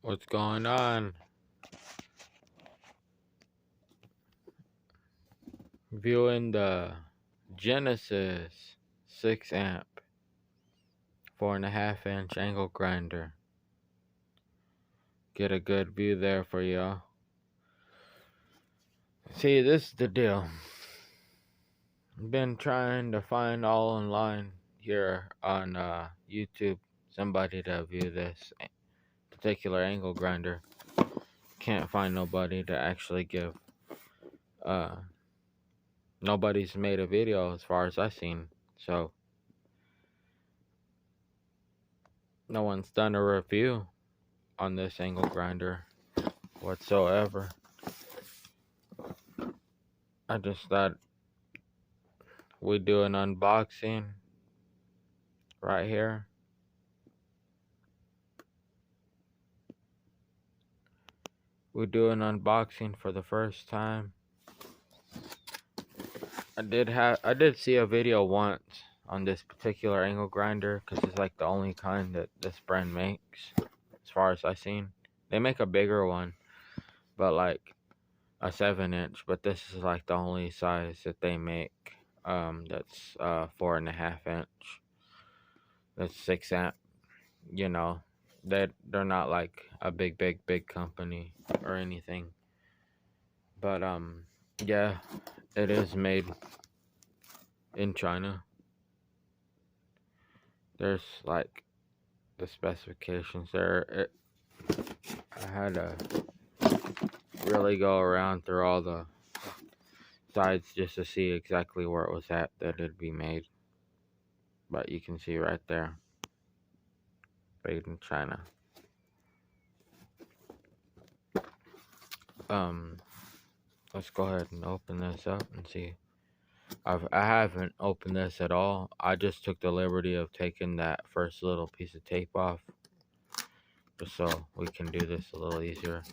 What's going on? Viewing the Genesis 6 amp 4.5 inch angle grinder. Get a good view there for y'all. See, this is the deal. Been trying to find all online here on YouTube somebody to view this particular angle grinder. Can't find nobody to actually give. Nobody's made a video as far as I've seen. So no one's done a review on this angle grinder whatsoever. I just thought we'd do an unboxing right here. We do an unboxing for the first time. I did see a video once on this particular angle grinder because it's like the only kind that this brand makes as far as I've seen. They make a bigger one, but like a 7-inch, but this is like the only size that they make. That's 4.5 inch. That's 6 amp. You know, they're not like a big company or anything. But yeah, it is made in China. There's like the specifications there. I had to really go around through all the sides just to see exactly where it was at that it'd be made. But you can see right there, made in China. Let's go ahead and open this up and see. I haven't opened this at all. I just took the liberty of taking that first little piece of tape off, just so we can do this a little easier.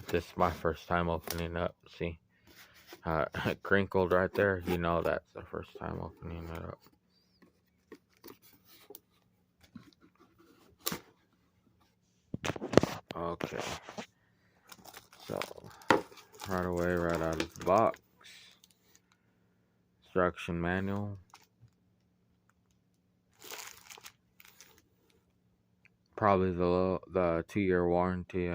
This is my first time opening up. See, crinkled right there. You know that's the first time opening it up. Okay, so right away, right out of the box, instruction manual. Probably the 2-year warranty.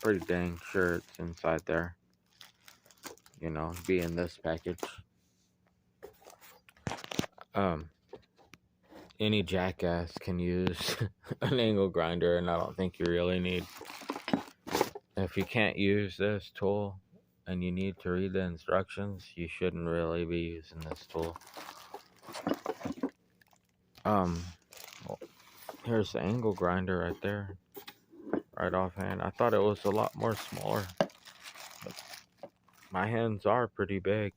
Pretty dang sure it's inside there. You know, be in this package. Any jackass can use an angle grinder, and I don't think you really need. If you can't use this tool and you need to read the instructions, you shouldn't really be using this tool. Here's the angle grinder right there, right offhand. I thought it was a lot more smaller, but my hands are pretty big.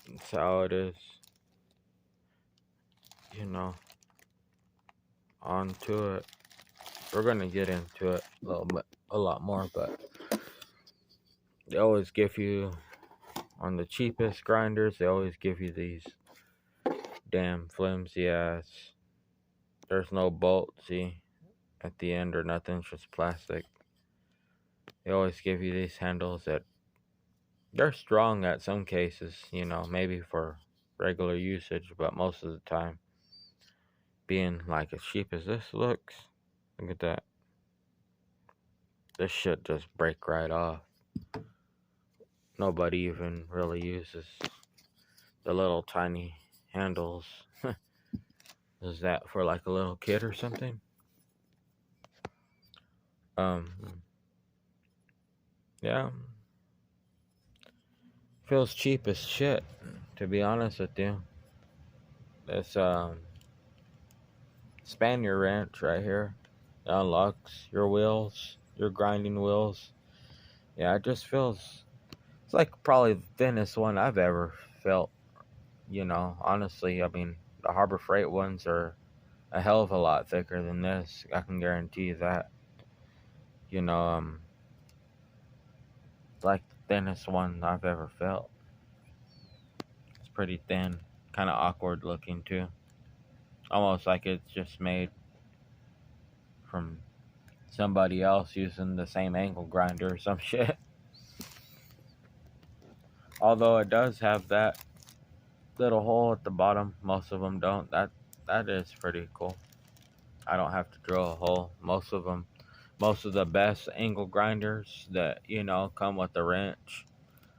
That's how it is. You know, onto it. We're gonna get into it a lot more, but they always give you, on the cheapest grinders, they always give you these damn flimsy ass. There's no bolt, see, at the end or nothing, it's just plastic. They always give you these handles that they're strong at some cases, you know, maybe for regular usage, but most of the time, being like as cheap as this looks, look at that. This shit just break right off. Nobody even really uses the little tiny handles. Is that for like a little kid or something? Yeah. Feels cheap as shit, to be honest with you. This Spanier wrench right here unlocks your wheels, your grinding wheels. Yeah, it just feels, it's like probably the thinnest one I've ever felt. You know, honestly, I mean, the Harbor Freight ones are a hell of a lot thicker than this. I can guarantee you that. You know, like the thinnest one I've ever felt. It's pretty thin, kind of awkward looking too. almost like it's just made from somebody else using the same angle grinder or some shit. Although it does have that little hole at the bottom, most of them don't. That is pretty cool. I don't have to drill a hole. Most of them, most of the best angle grinders that come with the wrench,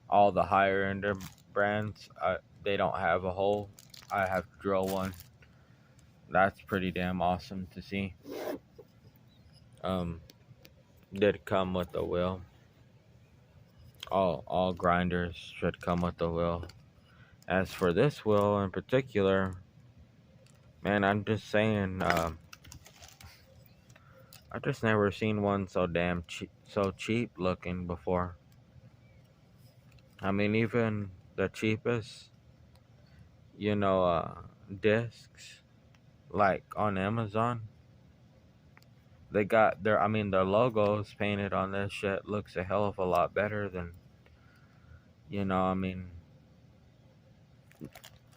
all the higher end brands, they don't have a hole. I have to drill one. That's pretty damn awesome to see. Did come with the wheel. All grinders should come with the wheel. As for this wheel in particular, man, I'm just saying, I've just never seen one so damn cheap, so cheap looking before. I mean, even the cheapest, discs, like on Amazon, they got their, I mean, the logos painted on this shit looks a hell of a lot better than, I mean,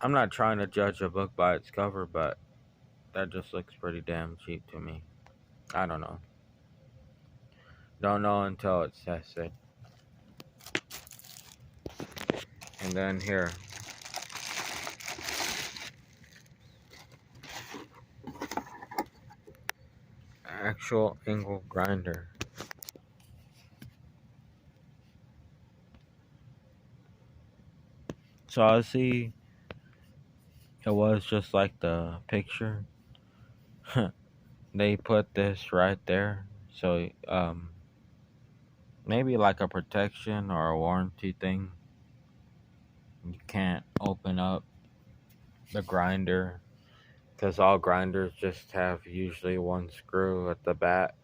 I'm not trying to judge a book by its cover, but that just looks pretty damn cheap to me. I don't know. Don't know until it's tested. And then here. Actual angle grinder. So I see it was just like the picture. They put this right there. So maybe like a protection or a warranty thing. You can't open up the grinder because all grinders just have usually one screw at the back.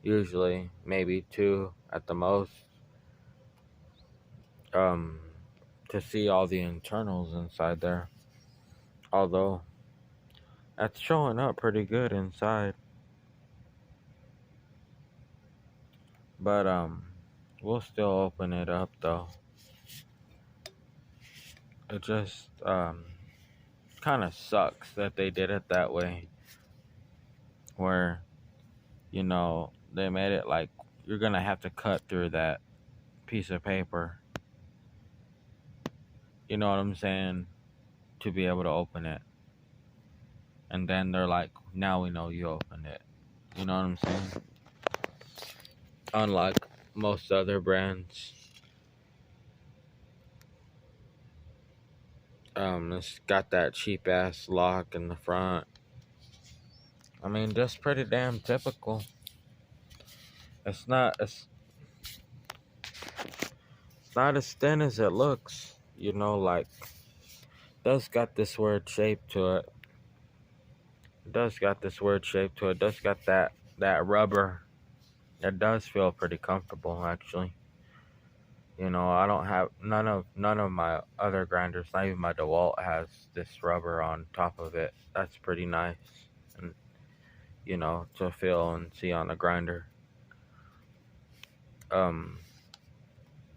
Usually, maybe two at the most. Um, to see all the internals inside there. Although that's showing up pretty good inside. But we'll still open it up though. It just kind of sucks that they did it that way, where they made it like you're gonna have to cut through that piece of paper. You know what I'm saying? To be able to open it. And then they're like, now we know you opened it. You know what I'm saying? Unlike most other brands. It's got that cheap ass lock in the front. I mean, just pretty damn typical. It's not as thin as it looks. Like, does got this weird shape to it. Does got that rubber. It does feel pretty comfortable, actually. I don't have none of my other grinders, not even my DeWalt, has this rubber on top of it. That's pretty nice, and to feel and see on the grinder.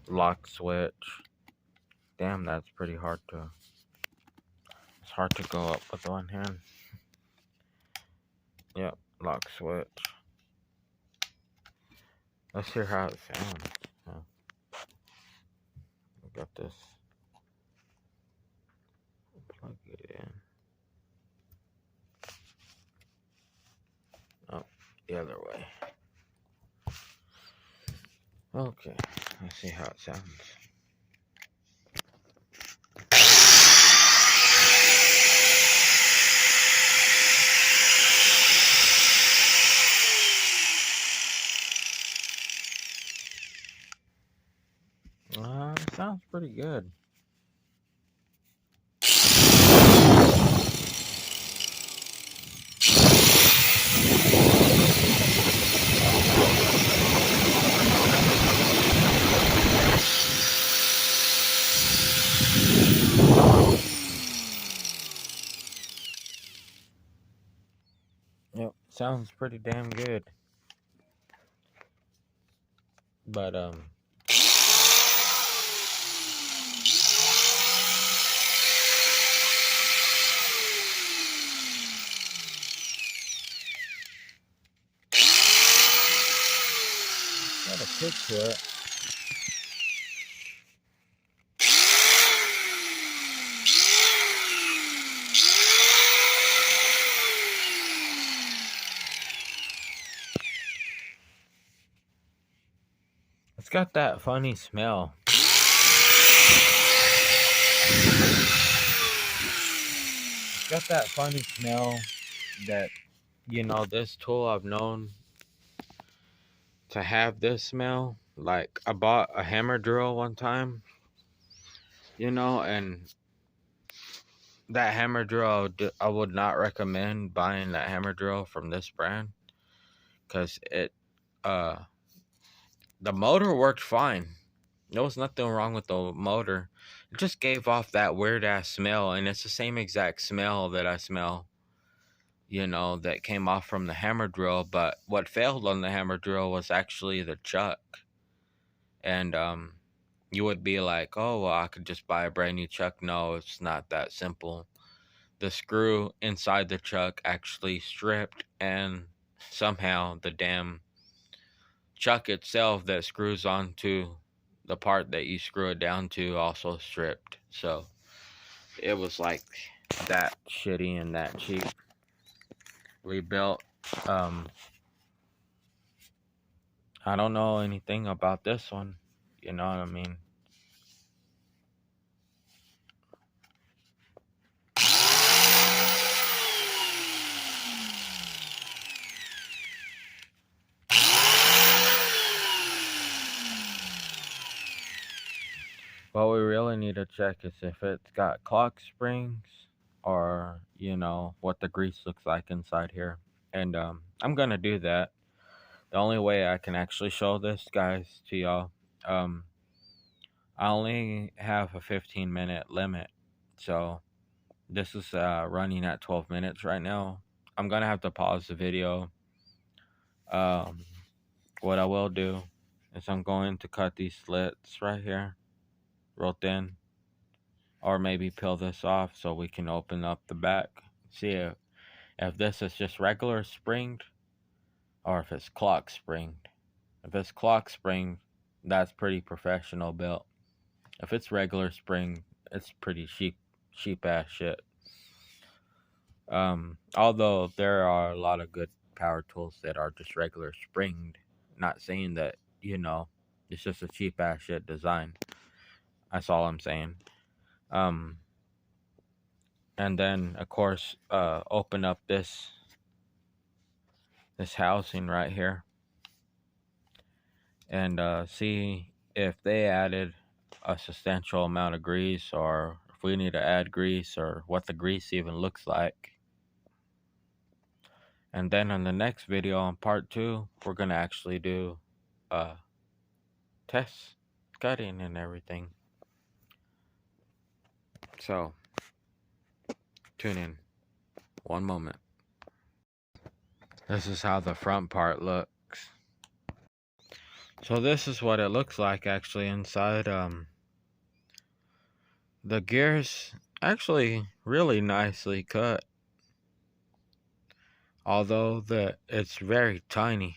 Lock switch. Damn, that's pretty hard to. It's hard to go up with one hand. Yep, lock switch. Let's hear how it sounds. Got this. Plug it in. Oh, the other way. Okay, let's see how it sounds. Sounds pretty good. Yep, sounds pretty damn good. But got a kick to it. It's got that funny smell. It's got that funny smell that, you know, this tool I've known to have this smell. Like, I bought a hammer drill one time, you know, and that hammer drill, I would not recommend buying that hammer drill from this brand, because uh, the motor worked fine. There was nothing wrong with the motor. It just gave off that weird ass smell, and it's the same exact smell that I smell, you know, that came off from the hammer drill. But what failed on the hammer drill was actually the chuck. And you would be like, oh, well, I could just buy a brand new chuck. No, it's not that simple. The screw inside the chuck actually stripped, and somehow the damn chuck itself that screws onto the part that you screw it down to also stripped. So it was like that shitty and that cheap. Rebuilt. I don't know anything about this one. You know what I mean? What we really need to check is if it's got clock springs, or, you know, what the grease looks like inside here. And I'm gonna do that. The only way I can actually show this, guys, to y'all, um, I only have a 15-minute limit. So this is running at 12 minutes right now. I'm gonna have to pause the video. Um, what I will do is I'm going to cut these slits right here real thin, or maybe peel this off so we can open up the back. See if this is just regular springed, or if it's clock springed. If it's clock springed, that's pretty professional built. If it's regular spring, it's pretty cheap ass shit. Although there are a lot of good power tools that are just regular springed. Not saying that, you know, it's just a cheap ass shit design. That's all I'm saying. Um, and then of course, open up this housing right here, and see if they added a substantial amount of grease, or if we need to add grease, or what the grease even looks like. And then on the next video, on part 2, we're gonna actually do test cutting and everything. So tune in. One moment. This is how the front part looks. So this is what it looks like actually inside. The gears actually really nicely cut, although it's very tiny.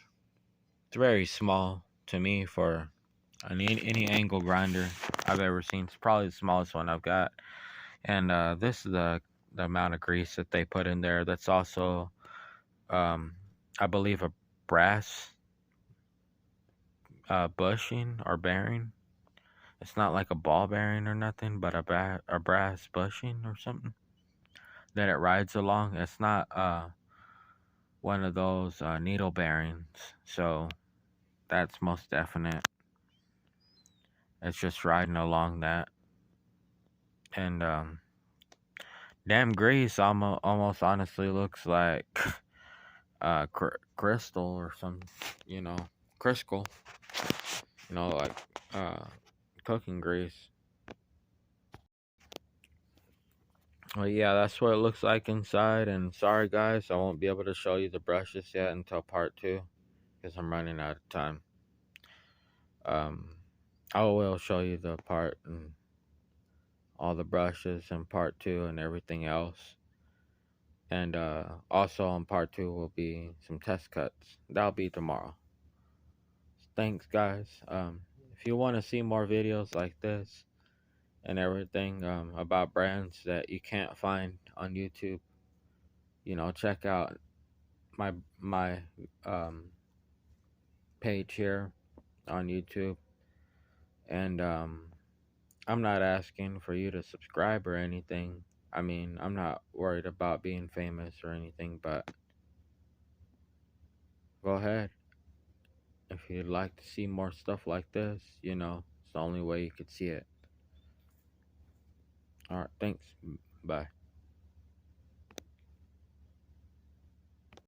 It's very small to me for any angle grinder I've ever seen. It's probably the smallest one I've got. And this is the amount of grease that they put in there. That's also, I believe, a brass bushing or bearing. It's not like a ball bearing or nothing, but a brass bushing or something that it rides along. It's not one of those needle bearings. So that's most definite. It's just riding along that. And damn grease almost honestly looks like crystal or some, you know, Crisco, you know, like cooking grease. Well, yeah, that's what it looks like inside. And sorry guys, I won't be able to show you the brushes yet until part 2, because I'm running out of time. I will show you the part and all the brushes in part 2 and everything else. And also on part 2 will be some test cuts. That'll be tomorrow. thanks, guys. If you want to see more videos like this and everything about brands that you can't find on YouTube, check out my um, page here on YouTube. And I'm not asking for you to subscribe or anything. I mean, I'm not worried about being famous or anything, but go ahead. If you'd like to see more stuff like this, it's the only way you could see it. All right, thanks. Bye.